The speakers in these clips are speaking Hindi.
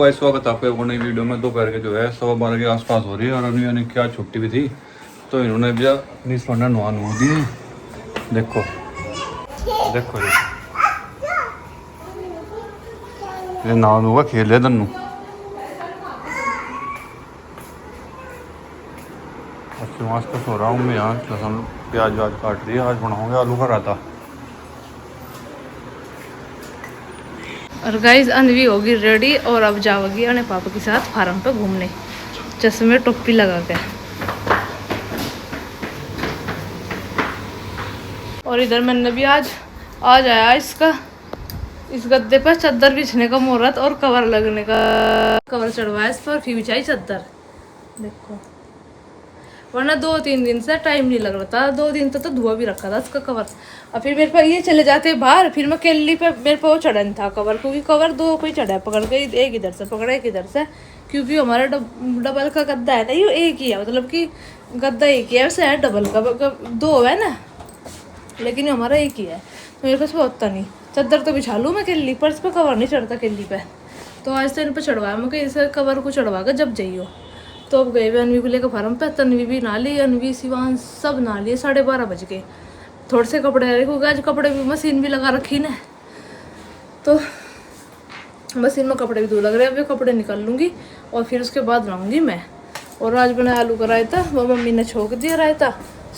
तो स्वागत है आपको एक नई वीडियो में। दोपहर के जो है 12:15 के आसपास हो रही है और अभी यानी क्या छुट्टी भी थी तो इन्होंने भी अपनी सोना नहा नु दी। देखो देखो ये नहा नुआ खेल है दन्नू। आज का सो रहा हूँ मैं यहाँ। लहसुन प्याज व्याज काट रही है, आज बनाऊँगा आलू का रायता। और गाइस अनवी होगी रेडी और अब जाओगी अपने पापा के साथ फार्म पे घूमने, चश्मे टोपी लगा के। और इधर मैंने भी आज आया इसका इस गद्दे पर चादर बिछने का मुहूर्त और कवर लगने का। कवर चढ़वाया इस पर, फिर बिछाई चादर। देखो वरना 2-3 दिन से टाइम नहीं लग रहा था। 2 दिन तो धुआं भी रखा था इसका कवर। और फिर मेरे पे ये चले जाते बाहर, फिर मैं केली पे मेरे पे वो चढ़न था कवर, क्योंकि कवर 2 कोई चढ़ा पकड़ के, एक इधर से पकड़ा एक इधर से, क्योंकि हमारा डबल का गद्दा है ना, ये एक ही है, मतलब कि गद्दा एक ही है, वैसे है डबल का 2 है ना, लेकिन हमारा एक ही है तो मेरे पास होता नहीं। चादर तो बिछा लूँ मैं केली पर, इस पर कवर नहीं चढ़ता केली पे। तो आज तो इन पर चढ़वाया मैं कहीं से कवर को चढ़वा कर जब जाइयो। तो अब गए हुए अनवी को लेकर फार्म पे। तनवी भी नहा ली, अनवी शिवान सब नहा लिए। 12:30 बज गए। थोड़े से कपड़े रहे क्योंकि आज कपड़े भी मशीन भी लगा रखी ना, तो मशीन में कपड़े भी धो लग रहे हैं। अभी कपड़े निकाल लूँगी और फिर उसके बाद नहाऊंगी मैं। और आज मैंने आलू का रायता, वो मम्मी ने छोंक दिया रायता,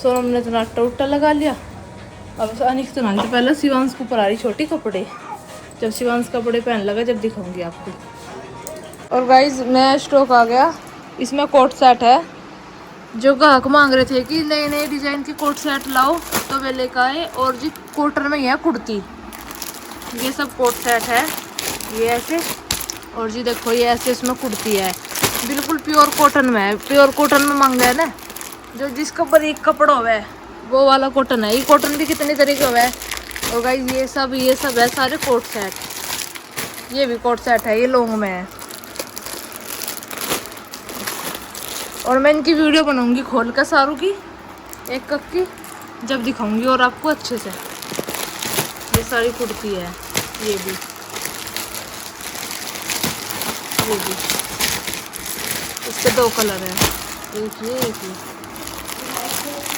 सोनम ने तो आटा उट्टा लगा लिया। अब अनिक तो नहा, पहले शिवांश को ऊपर आ रही छोटी कपड़े, जब शिवांश कपड़े पहन लगा जब दिखाऊंगी आपको। और गाइज नया स्टॉक आ गया, इसमें कोट सेट है। जो ग्राहक मांग रहे थे कि नए नए डिजाइन के कोट सेट लाओ तो वे लेकर आए। और जी कॉटन में है कुर्ती, ये सब कोट सेट है, ये ऐसे। और जी देखो ये ऐसे इसमें कुर्ती है, बिल्कुल प्योर कॉटन में है। प्योर कॉटन में मांगा है ना, जो जिसका बारीक कपड़ा हुआ है वो वाला कॉटन है। ये कॉटन भी कितने तरीके हुआ है। और गाइस ये सब है सारे कोट सेट। ये भी कोट सेट है, ये लॉन्ग में है। और मैं इनकी वीडियो बनाऊंगी खोल कर सारों की, एक कप की, जब दिखाऊंगी और आपको अच्छे से। ये सारी कुर्ती है, ये भी इसके 2 कलर है, एक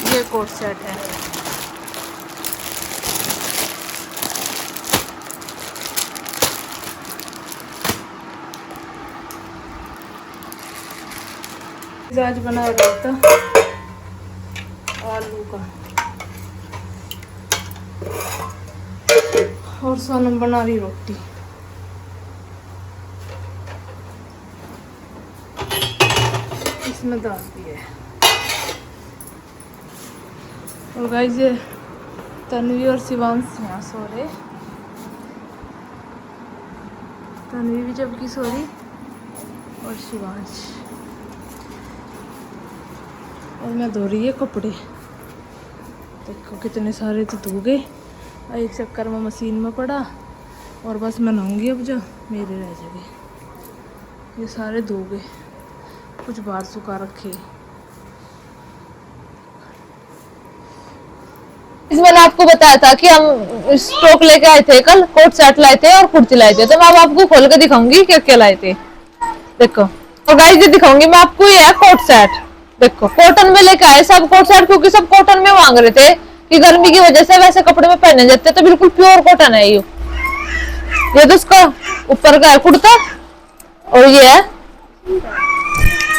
ये कोट सेट है। आज बनाया रायता आलू का, और सोनम बना रही रोटी। इसमें दाल भी है। और गाइस ये तन्वी और शिवांश यहाँ सो रहे। तन्वी भी जबकि सो रही और शिवांश। और मैं धो रही है कपड़े, देखो कितने सारे तो धो गए। एक चक्कर में मशीन में पड़ा और बस मैं नहाऊंगी अब, जो मेरे रह जाएंगे। ये सारे धो गए, कुछ बाहर सुखा रखे। मैंने आपको बताया था कि हम स्टॉक लेके आए थे कल, कोट सेट लाए थे और कुर्ती लाए थे, तो मैं अब आपको खोल के दिखाऊंगी क्या क्या लाए थे। देखो और गाइस ये दिखाऊंगी मैं आपको, ये है कोट सेट। देखो कॉटन में लेके आए सब कोट सेट, क्योंकि सब कॉटन में मांग रहे थे कि गर्मी की वजह से वैसे कपड़े में पहने जाते, तो बिल्कुल प्योर कॉटन है ये तो उसका ऊपर का है कुर्ता, और ये है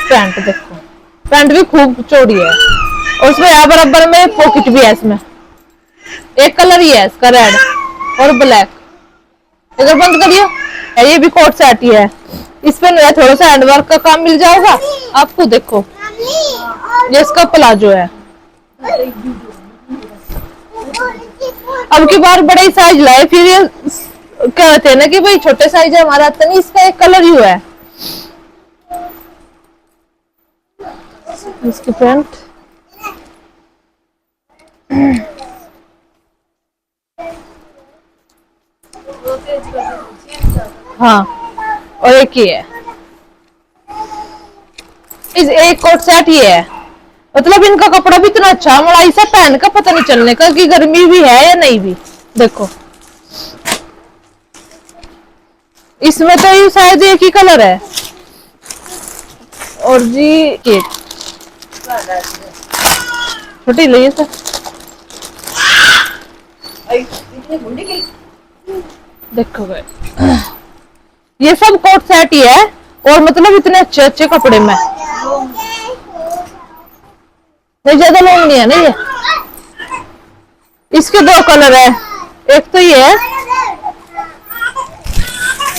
पैंट। देखो पैंट भी खूब चौड़ी है, और उसमें यहाँ बराबर में पॉकेट भी है। इसमें एक कलर ही है इसका, रेड और ब्लैक। इधर बंद करियो, ये भी कोट सेट ही है। इस पे थोड़ा सा हैंडवर्क का काम मिल जाएगा आपको। देखो ये इसका प्लाजो है। अब की बार बड़े साइज लाए, फिर ये क्या कहते हैं ना कि भाई छोटे साइज है हमारा, तो नहीं, इसका एक कलर ही है। इसकी पैंट हाँ, और एक ही है, इस एक कोट सेट ही है। मतलब इनका कपड़ा भी इतना अच्छा मलाई से पहन का पता नहीं चलने का कि गर्मी भी है या नहीं भी। देखो इसमें तो ये शायद एक ही कलर है। और जी एक छोटी ले सर। देखो भाई ये सब कोट सेट ही है और मतलब इतने अच्छे अच्छे कपड़े में नहीं, ज्यादा लॉन्ग नहीं है ना ये। इसके दो कलर है, एक तो ये है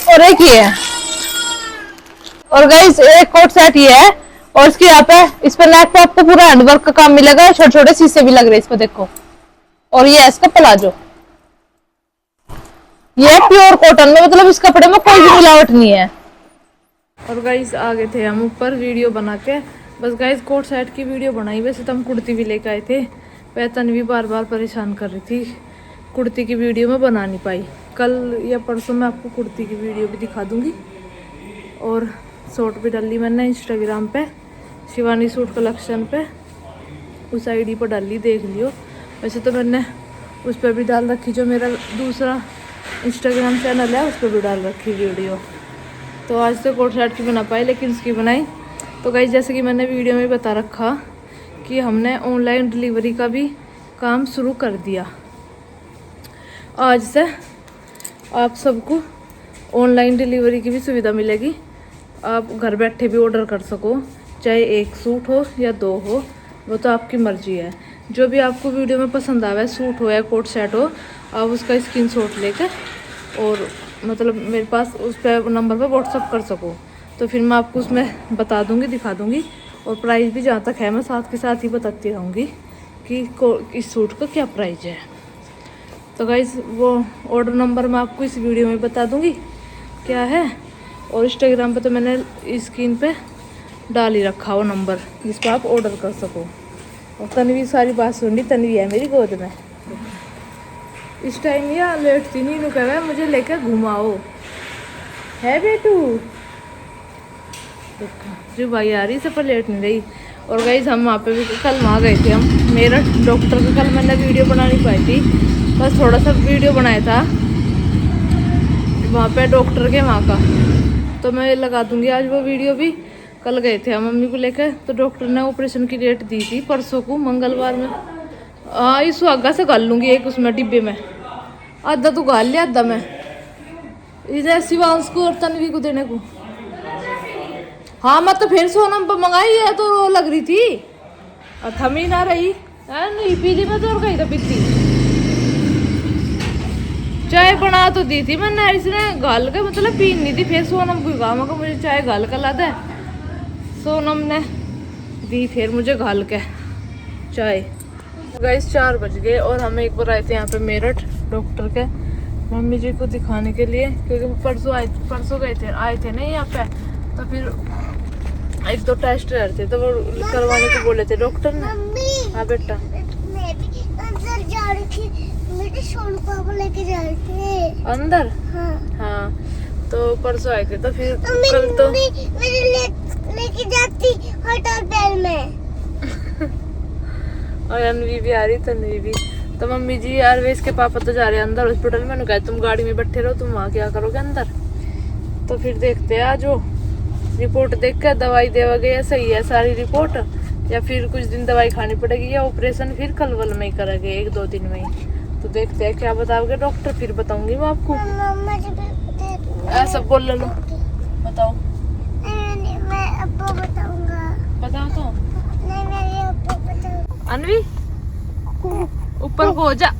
और एक ये है। और गाइस एक कोट सेट ये है और इसके यहाँ पे इस पे नेक पे आपको पूरा हैंडवर्क का काम मिलेगा, छोटे छोटे शीशे भी लग रहे हैं इस पे देखो। और ये है इसका प्लाजो, ये है प्योर कॉटन में, मतलब इस कपड़े में कोई भी मिलावट नहीं है। और गाइस आ गए थे हम ऊपर वीडियो बना के, बस गाइस कोट सेट की वीडियो बनाई, वैसे तो हम कुर्ती भी लेके आए थे। पैतन भी बार बार परेशान कर रही थी, कुर्ती की वीडियो में बना नहीं पाई। कल या परसों मैं आपको कुर्ती की वीडियो भी दिखा दूंगी। और शॉर्ट भी डाली मैंने इंस्टाग्राम पे, शिवानी सूट कलेक्शन पे, उस आईडी पर डाली, देख लियो। वैसे तो मैंने उस पर भी डाल रखी, जो मेरा दूसरा इंस्टाग्राम चैनल है उस पर भी डाल रखी वीडियो। तो आज तो कोट सेट की बना पाई, लेकिन इसकी बनाई। तो गाइस जैसे कि मैंने वीडियो में बता रखा कि हमने ऑनलाइन डिलीवरी का भी काम शुरू कर दिया। आज से आप सबको ऑनलाइन डिलीवरी की भी सुविधा मिलेगी। आप घर बैठे भी ऑर्डर कर सको, चाहे एक सूट हो या दो हो, वो तो आपकी मर्जी है। जो भी आपको वीडियो में पसंद आवे, सूट हो या कोट सेट हो, आप उसका स्क्रीनशॉट लेकर और मतलब मेरे पास उस पर नंबर पर व्हाट्सअप कर सको, तो फिर मैं आपको उसमें बता दूंगी, दिखा दूंगी। और प्राइस भी जहाँ तक है मैं साथ के साथ ही बताती रहूँगी कि इस सूट का क्या प्राइस है। तो गाइस वो ऑर्डर नंबर मैं आपको इस वीडियो में बता दूंगी क्या है। और इंस्टाग्राम पे तो मैंने स्क्रीन पे डाल ही रखा वो नंबर, जिस पर आप ऑर्डर कर सको। और तन्वी सारी बात सुन ली, तन्वी है मेरी गोद में इस टाइम, या लेटती नहीं, नु कह मुझे लेकर घुमाओ, है बेटू। जो भाई आ रही से पर लेट नहीं रही। और गाइस हम वहाँ पे भी कल वहाँ गए थे हम मेरठ डॉक्टर का, कल मैंने वीडियो बना नहीं पाई थी, बस थोड़ा सा वीडियो बनाया था वहाँ पे डॉक्टर के वहाँ का, तो मैं लगा दूंगी आज वो वीडियो भी। कल गए थे हम मम्मी को लेकर, तो डॉक्टर ने ऑपरेशन की डेट दी थी परसों को, मंगलवार में। हाँ इस आगा से गाल लूँगी एक उसमें डिब्बे में, आधा तो गाल लिया, आधा मैं इधर शिवांश को और तन्वी को देने को। हाँ मैं तो फिर सोनम पर मंगाई है, तो वो लग रही थी और थम ही ना रही। नहीं पीली में तो और कहीं तो पीती, चाय बना तो दी थी मैंने, इसने गाल के मतलब पी नहीं थी। फिर सोनम को कहा मैं मुझे चाय गाल कर ला दे, सोनम ने दी फिर मुझे गाल के चाय। गाइस 4 बज गए और हम एक बार आए थे यहाँ पे मेरठ डॉक्टर के, मम्मी जी को दिखाने के लिए, क्योंकि परसों आए थे ना यहाँ पे, तो फिर 1-2 टेस्ट रह थे तो वो करवाने को बोले थे डॉक्टर ने। हाँ बेटा मैं भी अंदर जा रही थी, मेरे सोनू पापा लेके जा रहे थे अंदर। हाँ हाँ तो परसों आए थे, तो फिर कल तो मेरे लेके जाती होटल बेल में। और अनवी भी आ रही, तन्वी भी। तो मम्मी जी यार वे इसके पापा तो जा रहे हैं अंदर हॉस्पिटल में, कहा तुम गाड़ी में बैठे रहो, तुम वहाँ क्या करोगे अंदर। तो फिर देखते हैं आज वो रिपोर्ट देख कर दवाई देवा गया सही है सारी रिपोर्ट, या फिर कुछ दिन दवाई खानी पड़ेगी, या ऑपरेशन फिर कल वल में ही करेंगे 1-2 दिन में ही। तो देखते हैं क्या बताओगे डॉक्टर, फिर बताऊंगी मैं आपको। ऐसा बोल लो, बताओ। मैं अब्बू बताऊंगा। बताओ तो नहीं मैं अब्बू बताऊंगा। अनवी ऊपर को हो जा,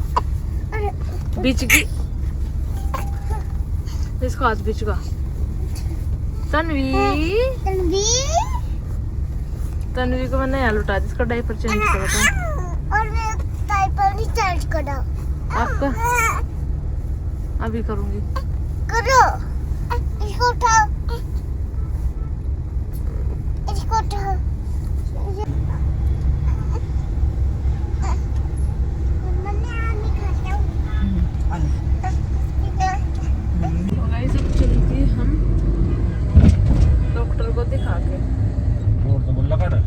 बीच की इसको हाथ बीच का। तन्वी तन्वी को मैंने यहाँ लुटा दी, इसका डायपर चेंज करा था। और मैं डायपर भी चेंज करा आपका अभी करूंगी। करो, इसको उठाओ, इसको उठाओ। सब चलती हम डॉक्टर को दिखा के। और तो बोला काटा।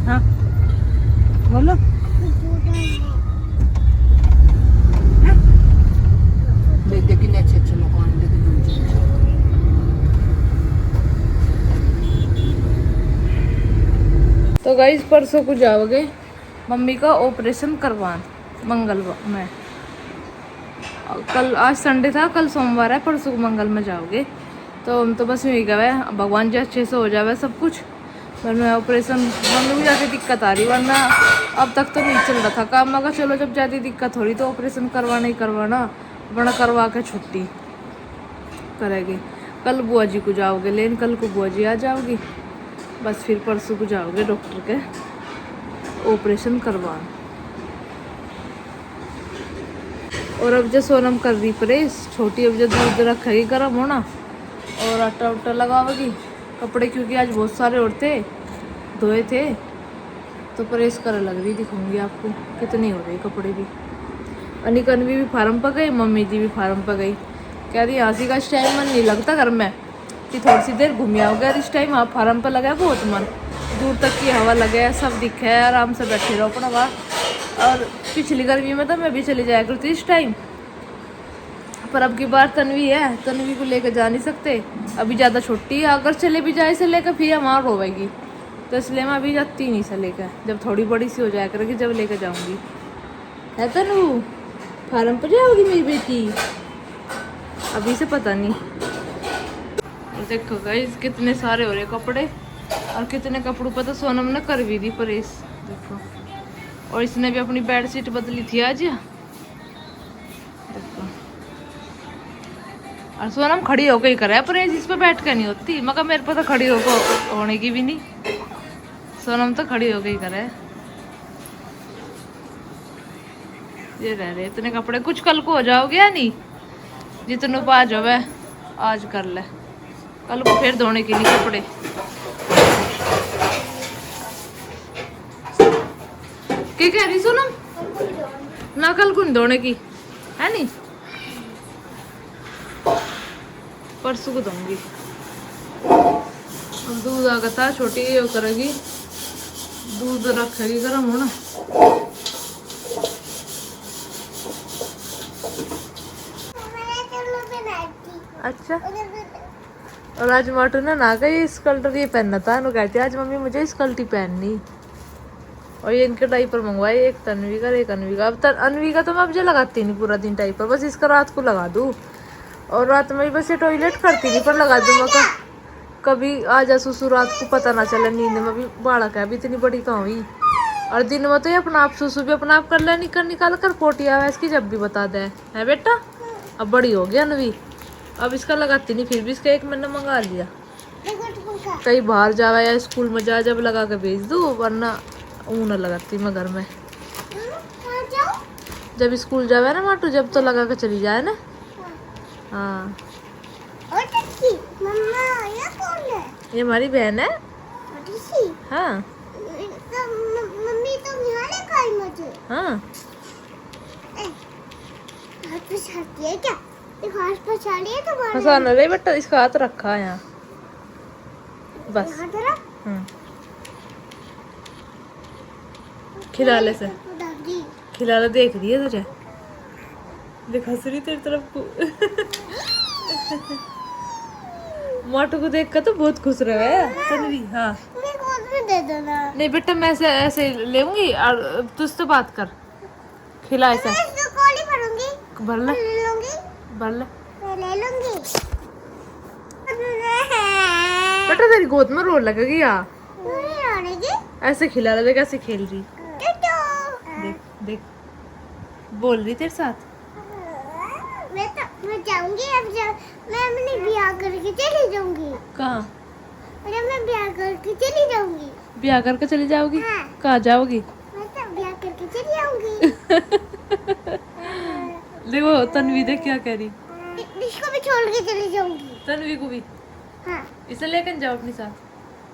हाँ बोलो। गाइस परसों को जाओगे मम्मी का ऑपरेशन करवान मंगलवार में। कल आज संडे था, कल सोमवार है, परसों को मंगल में जाओगे। तो हम तो बस यही गए, भगवान जी अच्छे से हो जावे सब कुछ। वरना ऑपरेशन मम्मी को ज़्यादा दिक्कत आ रही, वरना अब तक तो नहीं चल रहा था काम। मगर चलो जब ज़्यादा दिक्कत हो रही तो ऑपरेशन करवाना ही करवाना, वरना करवा के छुट्टी करेगी। कल बुआ जी को जाओगे लेकिन कल को बुआ जी आ जाओगी, बस फिर परसों को जाओगे डॉक्टर के ऑपरेशन करवान। और अब जो सोनम कर रही प्रेस छोटी, अब जो दूध रखेगी गर्म होना और आटा उटा लगावेगी कपड़े, क्योंकि आज बहुत सारे और थे धोए थे तो प्रेस कर लग रही। दिखाऊंगी आपको कितनी हो रही कपड़े भी। अनिक अनवी भी फार्म पर गई, मम्मी जी भी फार्म पर गई। कह रही हंसी का इस टाइम मन नहीं लगता घर में कि थोड़ी सी देर घूम आओगे। इस टाइम हाँ फार्म पर लगा है बहुत मन, दूर तक की हवा लगे, सब दिखे है, आराम से बैठे रहो अपना वहाँ। और पिछली गर्मी में तो मैं भी चली जाया करती इस टाइम, पर अब की बार तन्वी है, तन्वी को लेकर जा नहीं सकते, अभी ज़्यादा छोटी है। अगर चले भी जाए से लेकर फिर हमारा रोवेगी, तो इसलिए मैं अभी जाती नहीं से लेकर, जब थोड़ी बड़ी सी हो जाया करेगी जब लेकर जाऊंगी। है तनु फार्म पर जाओगी मेरी बेटी? अभी से पता नहीं। और देखो गाइस कितने सारे हो रहे कपड़े, और कितने कपड़ों पर तो सोनम ने कर भी दी प्रेस देखो। और इसने भी अपनी बेडशीट बदली थी आज देखो। और सोनम खड़ी होकर ही करे प्रेस, इस पे बैठ कर नहीं होती, मगर मेरे पर तो खड़ी होकर होने की भी नहीं, सोनम तो खड़ी होकर ही करे। ये रह रहे इतने कपड़े, कुछ कल को हो जाओगे या नहीं, जितने पा जावे आज कर ले, कल को फिर धोने के लिए कपड़े। क्या कह रही सोनम? ना कल को नहीं धोने की है नहीं, परसों को दूंगी। दूध आ गया था, छोटी ये करेगी, दूध रखेगी गर्म होना। अच्छा, और आज माटू ने ना गई स्कर्ट ये पहनना था, कहती आज मम्मी मुझे स्कर्ट ही पहननी। और ये इनके डाइपर मंगवाए, एक तन्वी का एक अनवी का। अब अनवी का तो मैं अब जो लगाती नहीं पूरा दिन डाइपर, बस इसका रात को लगा दूँ। और रात में बस ये टॉयलेट करती नहीं पर लगा दूँ मैं, कभी आ जा सुसु रात को पता ना चले नींद में। भी बालक है, अभी इतनी बड़ी कहाँ हुई। और दिन में तो ये अपना आप सुसु भी अपना आप कर ले, निकाल कर पोटिया है इसकी जब भी बता दे है बेटा। अब बड़ी हो गया अनवी, अब इसका लगाती नहीं, फिर भी इसका एक मैंने मंगा लिया। कहीं बाहर जावा या स्कूल में जा जब लगा के भेज दूँ, वरना ऊन लगाती मैं घर में। जब स्कूल जावे ना माटू, जब तो लगा के चली जाए ना। हाँ मम्मा ये कौन है? ये हमारी बहन है। हाँ मम्मी तुम यहाँ लेकर आई मुझे? हाँ हाथ पे छाती है क्या? हाथ पे छाती है तुम्हारे? हंसाना रे बेटा, इसका हाथ रखा है यहाँ बस। खिला ले से, खिला ले, देख रही है तुझे, देख हंस रही तेरी तरफ को। माटू को देख कर तो बहुत खुश रहे है तन्वी। हाँ दे देना। नहीं बेटा मैं ऐसे लेऊंगी और तुझसे तो बात कर, खिला ऐसा भर ले, भर ले ले लूंगी। बेटा तेरी गोद में रोने लगेगी यार, रोनेगी? ऐसे खिला ले, कैसे खेल रही, देख देख बोल रही तेरे साथ। मैं जाऊंगी अब, मैं अपनी ब्याह करके चली जाऊंगी। कहाँ? मैं ब्याह करके चली जाऊंगी। ब्याह करके चली जाओगी? हाँ। कहाँ जाओगी? मैं तो ब्याह करके चली आऊंगी। देखो तन्वी देख क्या कह रही, इसको भी छोड़ के चली जाऊंगी। तन्वी को भी? हाँ। इसे लेकर जाओ अपने साथ।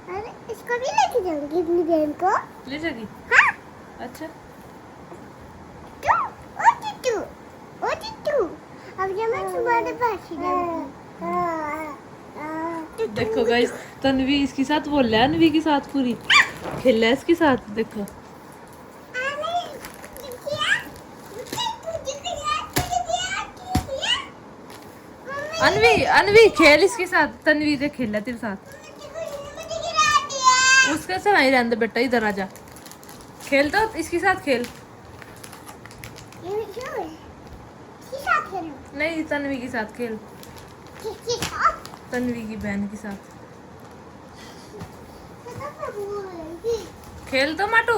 अरे इसको भी लेके जाऊंगी, अपनी बहन को ले जाएगी? हाँ। अच्छा ओ टिट्टू, अब जब मैं तुम्हारे पास ही जाऊंगी। देखो गाइस तन्वी इसके साथ बोल रहा है, अनवी के साथ पूरी खेल रहा है इसके साथ। देखो अनवी, अनवी खेल इसके साथ, तन्वी से खेल रहा तेरे साथ। उसके साथ नहीं रहने दे बेटा, इधर आ जा। खेल तो इसके साथ खेल। ये क्यों है? किसके साथ खेलूं? नहीं, तन्वी के साथ खेल, किसके साथ? तन्वी की बहन के साथ पता मैं भूल गई। खेल तो माटू।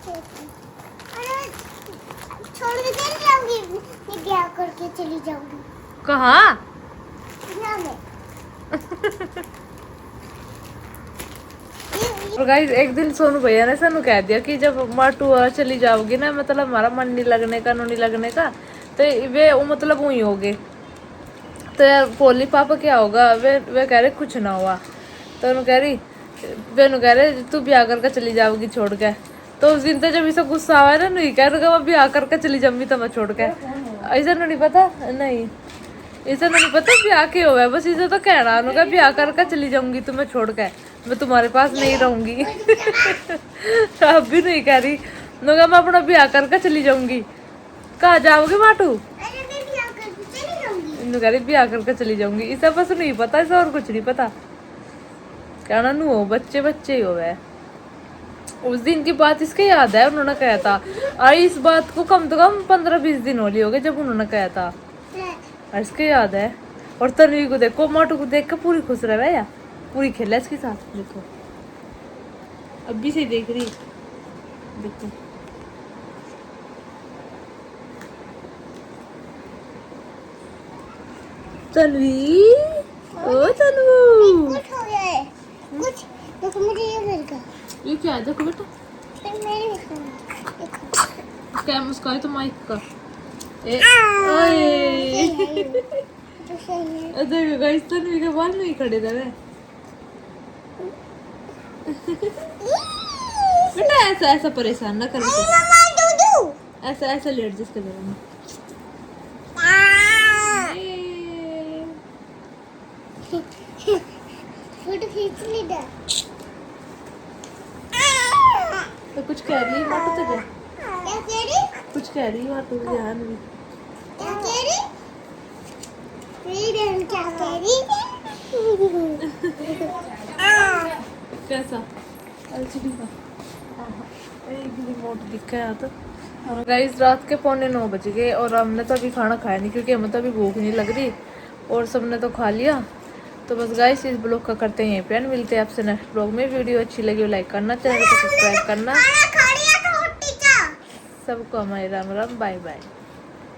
अरे छोड़ के चली जाऊंगी, मैं ब्याह करके चली जाऊंगी। कहाँ? यहाँ में। और गाइस एक दिन सोनू भैया ने सानू कह दिया कि जब माटू चली जाओगी ना, मतलब हमारा मन नहीं लगने का, नहीं लगने का, तो वे वो मतलब वही होगे। तो यार बोली पापा क्या होगा? वे कह रहे कुछ ना हुआ। तो उन्होंने कह रही, वे कह रहे तू ब्याह करके चली जाओगी छोड़ के। तो उस दिन तो जब इसे गुस्सा आया ना, नहीं कह रहा मैं ब्याह करके चली जाऊंगी तो मैं छोड़ के। ऐसा नहीं पता, नहीं इसे नहीं पता ब्याह के हुआ है, बस इसे तो कहना उन्होंने ब्याह करके चली जाऊंगी तुम्हें छोड़ के, मैं तुम्हारे पास नहीं रहूंगी। अब भी नहीं कह रही, मैं अपना ब्याह करके चली जाऊंगी। कहाँ जाओगे माटू? अरे मैं ब्याह करके चली जाऊंगी। कह रही ब्याह करके चली जाऊंगी। इसे बस नहीं पता, इसे और कुछ नहीं पता। कहना नू हो बच्चे बच्चे ही हो गए। उस दिन की बात इसके याद है, उन्होंने कहा था। और इस बात को कम से कम 15-20 दिन होली हो गए जब उन्होंने कहा था, और इसके याद है। और तन्वी को देखो, माटू को देख के पूरी खुश रहे या पूरी खेला इसके साथ। देखो अभी से देख रही, देखो तन्वी, ओ तन्वू, कुछ हो गया है, कुछ देखो मुझे ये मिल गया। ये क्या है? देखो बेटा, फिर मेरे भी खाना। देखो क्या मुस्का है तो माइक का। ओए तो सही है। देखो गाइस, तन्वी के बाल नहीं खड़े थे बेटा। ऐसा ऐसा परेशान ना कर बेटा। मम्मा दूधू। ऐसा ऐसा लेट जिसके जरा में। फोटो खींच ली था। तो कुछ कह रही है माटू तुझे? क्या कह रही? कुछ कह रही है माटू ध्यान भी। क्या कह रही? मेरी बहन क्या कह रही? कैसा? एलसीडी का एक रिमोट दिखा है तो। गाइस रात के 8:45 बज गए और हमने तो अभी खाना खाया नहीं, क्योंकि हमें तो अभी भूख नहीं लग रही और सबने तो खा लिया। तो बस गाइस इस ब्लॉग का करते हैं यहीं पे, मिलते हैं आपसे नेक्स्ट ब्लॉग में। वीडियो अच्छी लगी हो लाइक करना, चैनल को सब्सक्राइब करना। सबको हमारे राम राम, बाय बाय।